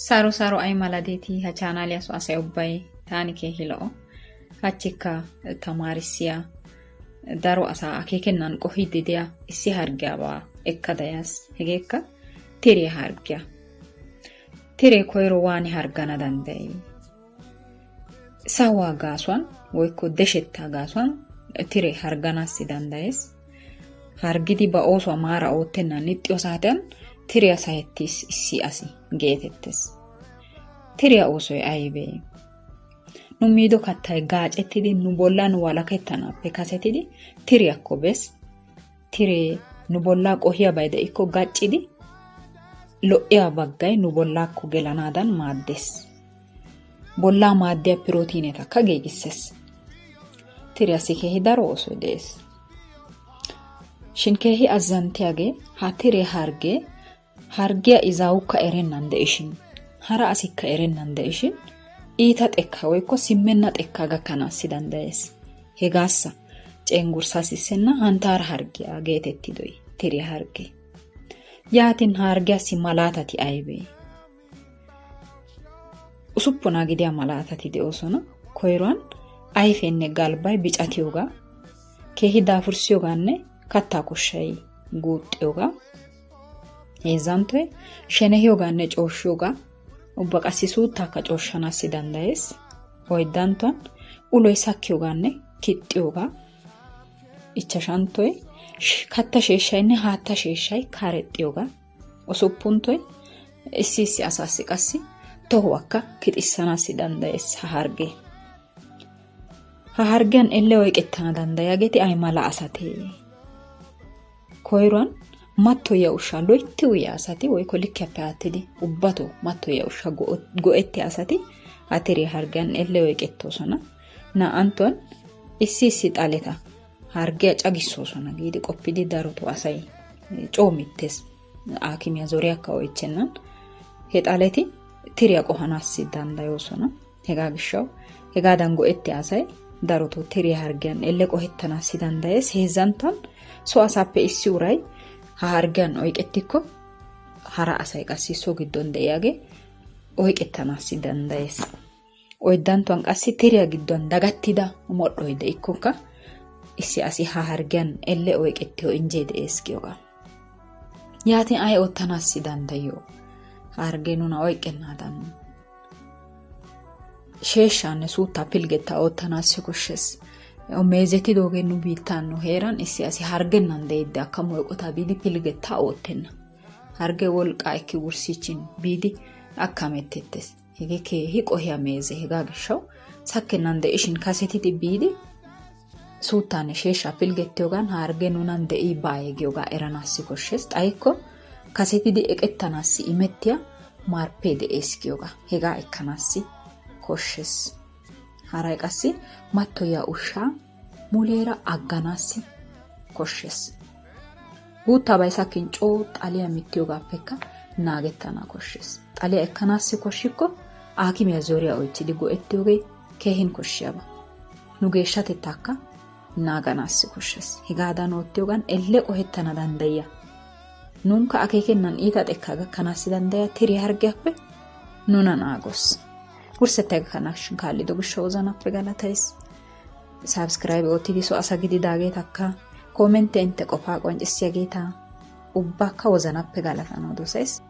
Saro saro ay maladeeti ha chaanaaliya so asay ubbay taani keehi lo'o. Hachikka tamaarissiya daro asaa akeekennan qohiiddi diya issi harggiyabaa ekkada yaas. Hegeekka tiriya harggiya. Tiree koyro waani harggana danddayii? Sawaa gaasuwan woykko deshettaa gaasuwan tiree hargganaassi danddayees. Harggidi ba oosuwa maara oottennan ixxiyo saatiyan tiriya sayettiis issi asi geetettees. Tiriya oosoy aybee? Nu miido kattay gaacettidi nu bollan walakettanaappe kasetidi tiriyakko bees. Tiree nu bollaa qohiyabay de'ikko gaccidi lo'iya baggay nu bollaakko gelanaadan maaddees. Bollaa maaddiya pirootiinetakka giigissees. Tiriyassi keehi daro oosoy de'ees. Shin keehi azzanttiyagee ha tiree harggiya izaawukka erennan de'ishin hara asikka erennan de'ishin iita xekkaa woykko simmenna xekkaa gakkanaassi danddayees. Hegaassa cenggurssaa sissenna hanttaara harggiya geetettidoy tiriya harggee. Yaatin ha harggiyassi malaatati aybee? 6 gidiya malaatati de'oosona. Koyruwan ayfeenne galbbay bicatiyogaa, keehi daafurssiyogaanne kattaa koshshay guuxxiyogaa. Heezzanttoy shenehiyogaanne cooshshiyogaa. Ubba qassi suuttaakka cooshshanaassi danddayees. Oyddanttuwan uloy sakkiyogaanne kixxiyogaa. Ichchashanttoy katta sheeshshaynne haatta sheeshshay karexxiyogaa. Usuppunttoy issi asaassi qassi tohuwakka kixissanaassi danddayees ha harggee. Ha harggiyan elle oyqettana danddayiyageeti ay mala asatee? Koyruwan mattoyiya ushshaa loytti uyiya asati woykko likkiyappe aattidi ubbatoo mattoyiya ushshaa go'ettiya asati ha tiriya harggiyan elle oyqettoosona. Naa'anttuwan issi xaleta harggiya cagissoosona giidi qoppidi darotoo asay coo mittees. Aakimiya zoriyakka oychchennan. He xaleti tiriya qohanaassi danddayoosona. Hegaa gishshawu hegaadan go'ettiya asay darotoo tiriya harggiyan elle qohettanaassi danddayees. Heezzanttuwan so asaappe issi uray ha harggiyan oyqettikko hara asay qassi so giddon de'iyagee oyqettanaassi danddayees. Oyddanttuwan qassi tiriya giddon dagattida modhdhoy de'ikkokka issi asi ha harggiyan elle oyqettiyo injjee de'ees giyogaa. Yaatin ay oottanaassi danddayiyo? Ha harggee nuna oyqqennaadan sheeshshaanne suuttaa pilgettaa oottanaassi koshshees. Meezetidoogee nu biittaan nu heeran issi asi hargennan de'idde akkam eqotaa biidi pilgettaa oottenna. Hargee wolqqaa ekki wurssiichin biidi akkamettettees. Hegee keehi qohiya meeze. Hegaa gishshawu sakkennan de'ishin kasetidi biidi suuttaanne sheeshshaa pilgettiyogan hargee nunan de'ii baaye giyogaa eranaassi koshshees. Xayikko kasetidi eqettanaassi imettiya marppee de'ees giyogaa. Hegaa ekkanaassi koshshees. Haray qassi mattoyiya ushshaa muleera agganaassi koshshees. Guuttabay sakkin coo xaliya mittiyogaappekka naagettana koshshees. Xaliya ekkanaassi koshshikko aakimiya zoriya oychchidi go'ettiyogee keehin koshshiyaba. Nu geeshshatettaakka naaganaassi koshshees. Hegaadan oottiyogan elle qohettana danddayiya. Nunkka akeekennan iita xekkaa gakkanaassi danddayiya tiriya harggiyappe nuna naagoos. Wurssettay gakkanaashin kaallido gishshawu wozanappe galatays. Sabskiraybe oottidi so asa gididaageetakka koomentte intte qofaa qonccissiyageeta ubbaakka wozanappe galatanawu dosays.